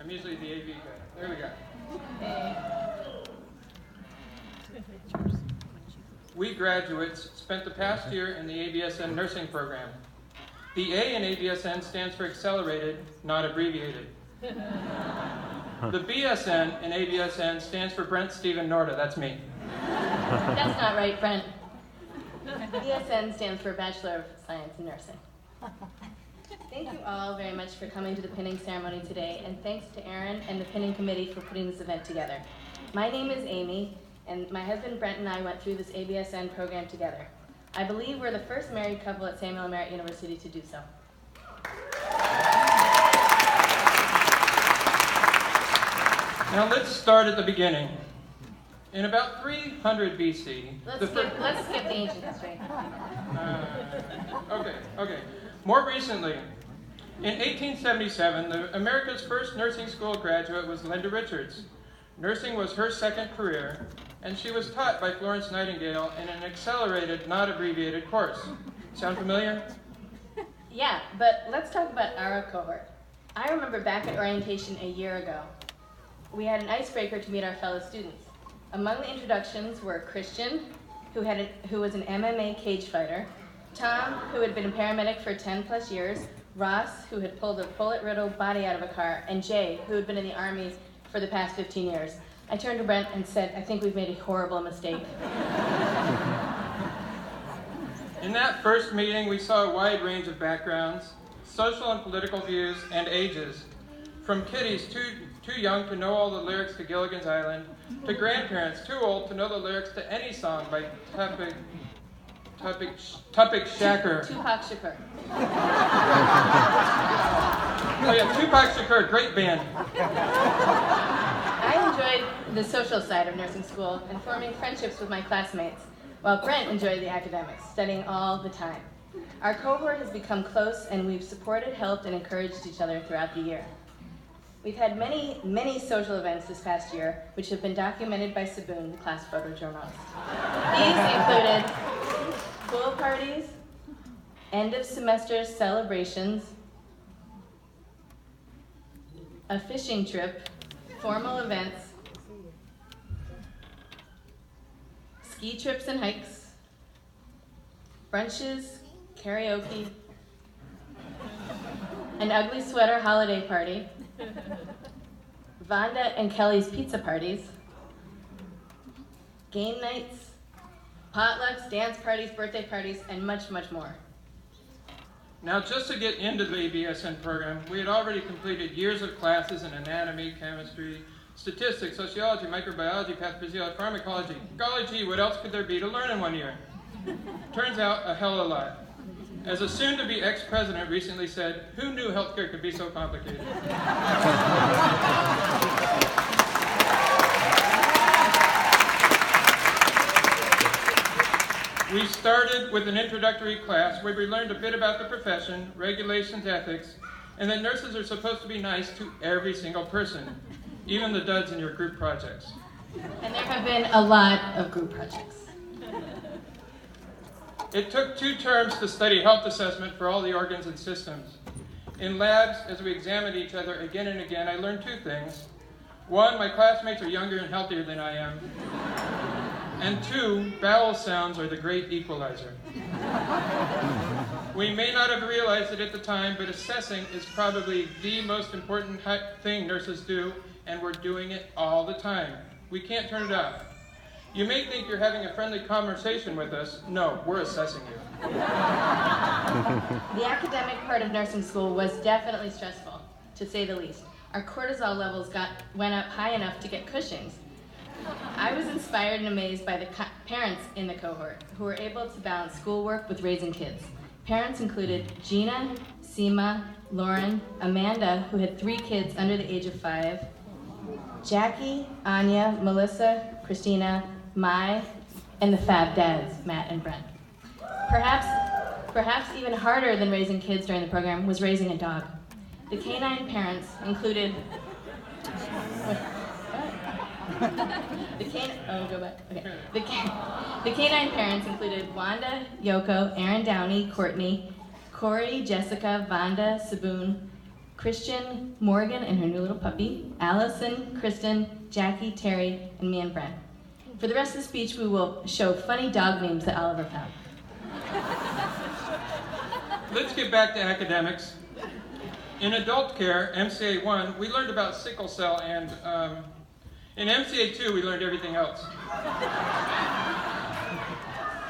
I'm usually the AV guy. There we go. We graduates spent the past year in the ABSN nursing program. The A in ABSN stands for accelerated, not abbreviated. The BSN in ABSN stands for Brent Stephen Norda. That's me. That's not right, Brent. BSN stands for Bachelor of Science in Nursing. Thank you all very much for coming to the pinning ceremony today, and thanks to Aaron and the pinning committee for putting this event together. My name is Amy, and my husband Brent and I went through this ABSN program together. I believe we're the first married couple at Samuel Merritt University to do so. Now let's start at the beginning. In about 300 BC... Let's skip the ancient history. Okay. More recently, in 1877, America's first nursing school graduate was Linda Richards. Nursing was her second career, and she was taught by Florence Nightingale in an accelerated, not abbreviated course. Sound familiar? Yeah, but let's talk about our cohort. I remember back at orientation a year ago, we had an icebreaker to meet our fellow students. Among the introductions were Christian, who was an MMA cage fighter, Tom, who had been a paramedic for 10 plus years, Ross, who had pulled a bullet-riddled body out of a car, and Jay, who had been in the Army for the past 15 years. I turned to Brent and said, I think we've made a horrible mistake. In that first meeting, we saw a wide range of backgrounds, social and political views, and ages. From kiddies too young to know all the lyrics to Gilligan's Island, to grandparents too old to know the lyrics to any song by Tupac Shakur. Tupac Shakur. Oh yeah, Tupac Shakur, great band. I enjoyed the social side of nursing school and forming friendships with my classmates, while Brent enjoyed the academics, studying all the time. Our cohort has become close, and we've supported, helped, and encouraged each other throughout the year. We've had many, many social events this past year, which have been documented by Saboon, the class photojournalist. These included pool parties, end of semester celebrations, a fishing trip, formal events, ski trips and hikes, brunches, karaoke, an ugly sweater holiday party, Vonda and Kelly's pizza parties, game nights, potlucks, dance parties, birthday parties, and much, much more. Now, just to get into the ABSN program, we had already completed years of classes in anatomy, chemistry, statistics, sociology, microbiology, pathophysiology, pharmacology. Golly gee, what else could there be to learn in 1 year? Turns out, a hell of a lot. As a soon-to-be ex-president recently said, who knew healthcare could be so complicated? We started with an introductory class where we learned a bit about the profession, regulations, ethics, and that nurses are supposed to be nice to every single person, even the duds in your group projects. And there have been a lot of group projects. It took 2 terms to study health assessment for all the organs and systems. In labs, as we examined each other again and again, I learned 2 things. 1, my classmates are younger and healthier than I am. And 2, vowel sounds are the great equalizer. We may not have realized it at the time, but assessing is probably the most important thing nurses do, and we're doing it all the time. We can't turn it off. You may think you're having a friendly conversation with us. No, we're assessing you. The academic part of nursing school was definitely stressful, to say the least. Our cortisol levels went up high enough to get Cushing's. I was inspired and amazed by the parents in the cohort who were able to balance schoolwork with raising kids. Parents included Gina, Seema, Lauren, Amanda, who had 3 kids under the age of 5, Jackie, Anya, Melissa, Christina, Mai, and the fab dads, Matt and Brent. Perhaps even harder than raising kids during the program was raising a dog. The canine parents included... The canine parents included Wanda, Yoko, Aaron Downey, Courtney, Corey, Jessica, Vonda, Saboon, Christian, Morgan and her new little puppy, Allison, Kristen, Jackie, Terry, and me and Brent. For the rest of the speech, we will show funny dog memes that Oliver found. Let's get back to academics. In adult care, MCA 1, we learned about sickle cell, and in MCA 2, we learned everything else.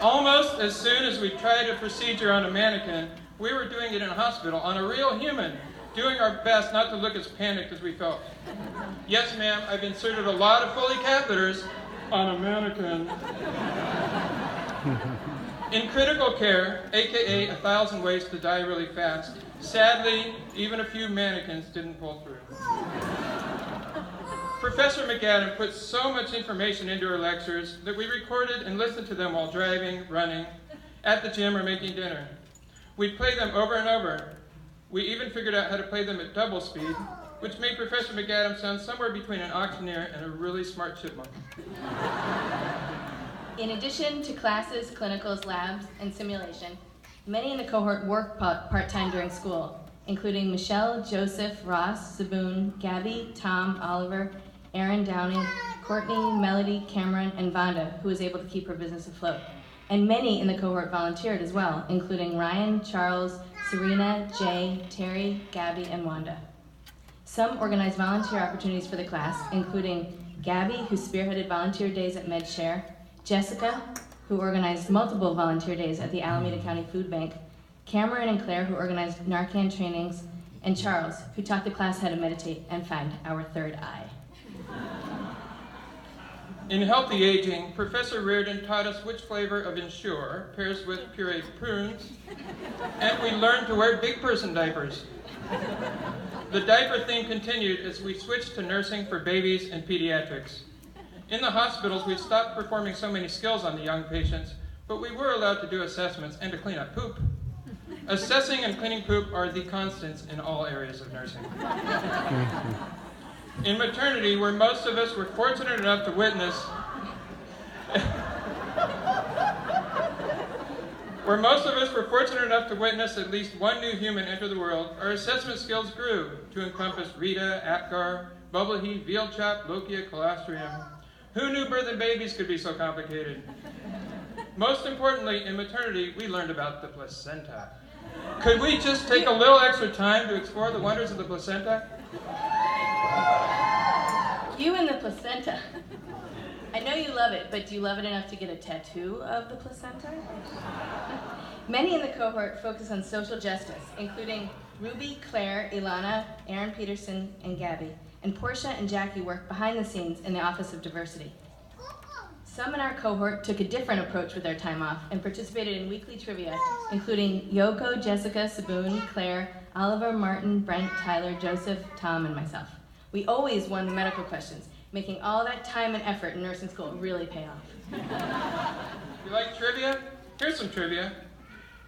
Almost as soon as we tried a procedure on a mannequin, we were doing it in a hospital on a real human, doing our best not to look as panicked as we felt. Yes, ma'am, I've inserted a lot of Foley catheters on a mannequin. In critical care, aka 1,000 ways to die really fast, sadly, even a few mannequins didn't pull through. Professor McAdam put so much information into her lectures that we recorded and listened to them while driving, running, at the gym, or making dinner. We'd play them over and over. We even figured out how to play them at double speed, which made Professor McAdam sound somewhere between an auctioneer and a really smart chipmunk. In addition to classes, clinicals, labs, and simulation, many in the cohort work part-time during school, including Michelle, Joseph, Ross, Saboon, Gabby, Tom, Oliver, Aaron Downey, Courtney, Melody, Cameron, and Vonda, who was able to keep her business afloat. And many in the cohort volunteered as well, including Ryan, Charles, Serena, Jay, Terry, Gabby, and Wanda. Some organized volunteer opportunities for the class, including Gabby, who spearheaded volunteer days at MedShare, Jessica, who organized multiple volunteer days at the Alameda County Food Bank, Cameron and Claire, who organized Narcan trainings, and Charles, who taught the class how to meditate and find our third eye. In healthy aging, Professor Reardon taught us which flavor of Ensure pairs with pureed prunes, and we learned to wear big person diapers. The diaper theme continued as we switched to nursing for babies and pediatrics. In the hospitals, we stopped performing so many skills on the young patients, but we were allowed to do assessments and to clean up poop. Assessing and cleaning poop are the constants in all areas of nursing. In maternity, where most of us were fortunate enough to witness at least one new human enter the world, our assessment skills grew to encompass Rita, Apgar, Bubble Heat, Veal Chop, Lochia, Colostrum. Who knew birthing babies could be so complicated? Most importantly, in maternity, we learned about the placenta. Could we just take a little extra time to explore the wonders of the placenta? You and the placenta. I know you love it, but do you love it enough to get a tattoo of the placenta? Many in the cohort focus on social justice, including Ruby, Claire, Ilana, Aaron Peterson, and Gabby. And Portia and Jackie work behind the scenes in the Office of Diversity. Some in our cohort took a different approach with their time off and participated in weekly trivia, including Yoko, Jessica, Saboon, Claire, Oliver, Martin, Brent, Tyler, Joseph, Tom, and myself. We always won the medical questions, making all that time and effort in nursing school really pay off. You like trivia? Here's some trivia.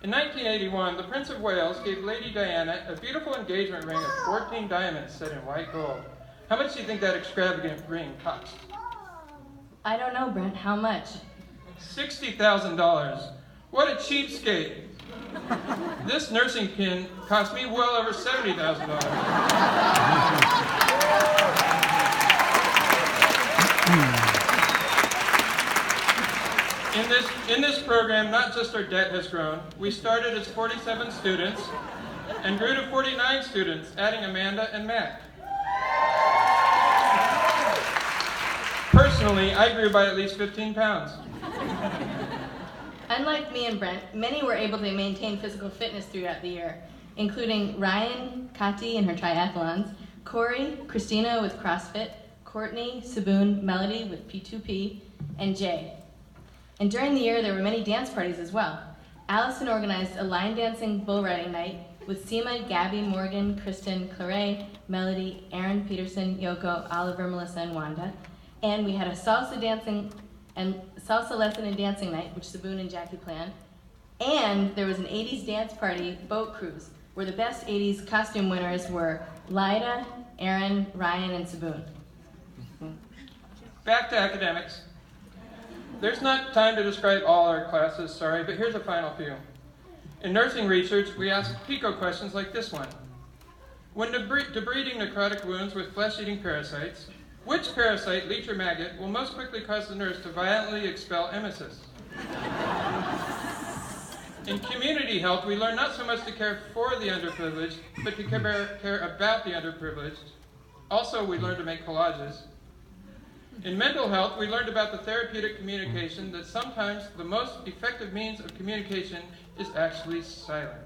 In 1981, the Prince of Wales gave Lady Diana a beautiful engagement ring of 14 diamonds set in white gold. How much do you think that extravagant ring cost? I don't know, Brent. How much? $60,000. What a cheapskate. This nursing pin cost me well over $70,000. In this program, not just our debt has grown. We started as 47 students and grew to 49 students, adding Amanda and Matt. Personally, I grew by at least 15 pounds. Unlike me and Brent, many were able to maintain physical fitness throughout the year, including Ryan, Kati in her triathlons, Corey, Christina with CrossFit, Courtney, Saboon, Melody with P2P, and Jay. And during the year, there were many dance parties as well. Allison organized a line dancing bull riding night with Seema, Gabby, Morgan, Kristen, Clare, Melody, Aaron Peterson, Yoko, Oliver, Melissa, and Wanda. And we had a salsa lesson and dancing night, which Saboon and Jackie planned. And there was an 80s dance party boat cruise, where the best 80s costume winners were Lyda, Aaron, Ryan, and Saboon. Back to academics. There's not time to describe all our classes, sorry, but here's a final few. In nursing research, we ask PICO questions like this one. When debriding necrotic wounds with flesh-eating parasites, which parasite, leech or maggot, will most quickly cause the nurse to violently expel emesis? In community health, we learn not so much to care for the underprivileged, but to care about the underprivileged. Also, we learn to make collages. In mental health, we learned about the therapeutic communication that sometimes the most effective means of communication is actually silence.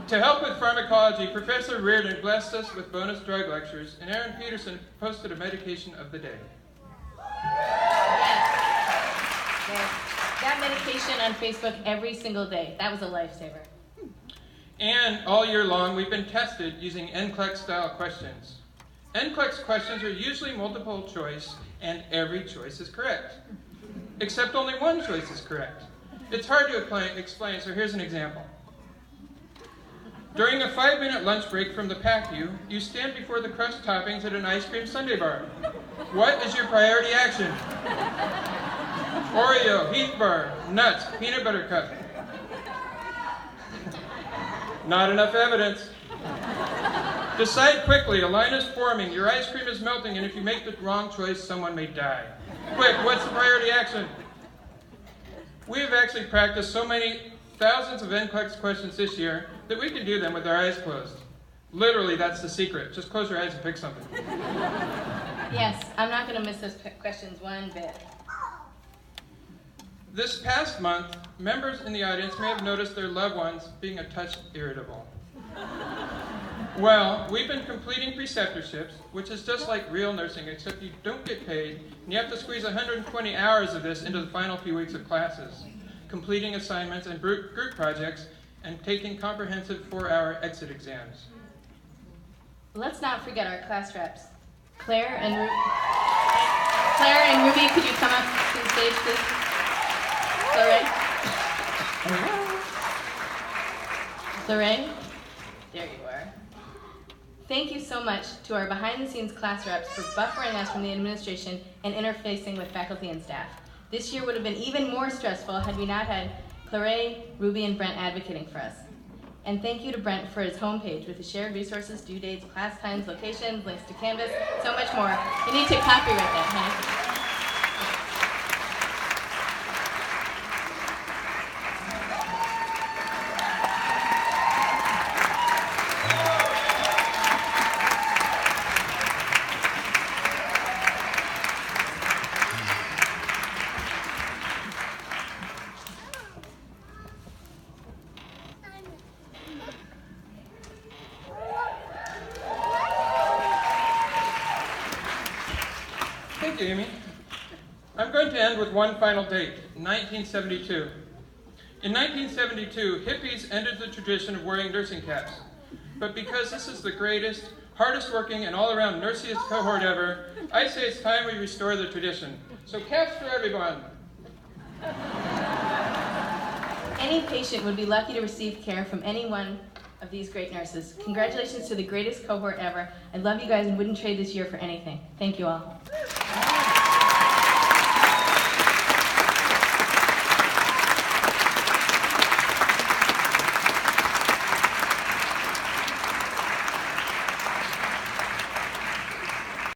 To help with pharmacology, Professor Reardon blessed us with bonus drug lectures, and Aaron Peterson posted a medication of the day. Yes. That medication on Facebook every single day. That was a lifesaver. And all year long, we've been tested using NCLEX-style questions. NCLEX questions are usually multiple choice, and every choice is correct. Except only one choice is correct. It's hard to explain, so here's an example. During a 5-minute lunch break from the PACU, you stand before the crushed toppings at an ice cream sundae bar. What is your priority action? Oreo, Heath Bar, nuts, peanut butter cup. Not enough evidence. Decide quickly, a line is forming, your ice cream is melting, and if you make the wrong choice, someone may die. Quick, what's the priority action? We have actually practiced so many thousands of NCLEX questions this year that we can do them with our eyes closed. Literally, that's the secret. Just close your eyes and pick something. Yes, I'm not going to miss those questions one bit. This past month, members in the audience may have noticed their loved ones being a touch irritable. Well, we've been completing preceptorships, which is just like real nursing, except you don't get paid, and you have to squeeze 120 hours of this into the final few weeks of classes, completing assignments and group projects, and taking comprehensive 4-hour exit exams. Let's not forget our class reps. Claire and Ruby, could you come up to the stage, please? Lorraine? There you are. Thank you so much to our behind-the-scenes class reps for buffering us from the administration and interfacing with faculty and staff. This year would have been even more stressful had we not had Claire, Ruby, and Brent advocating for us. And thank you to Brent for his homepage with the shared resources, due dates, class times, locations, links to Canvas, so much more. You need to copyright that, honey. Thank you, Amy. I'm going to end with one final date, 1972. In 1972, hippies ended the tradition of wearing nursing caps. But because this is the greatest, hardest working, and all-around nursiest cohort ever, I say it's time we restore the tradition. So caps for everyone. Any patient would be lucky to receive care from any one of these great nurses. Congratulations to the greatest cohort ever. I love you guys and wouldn't trade this year for anything. Thank you all.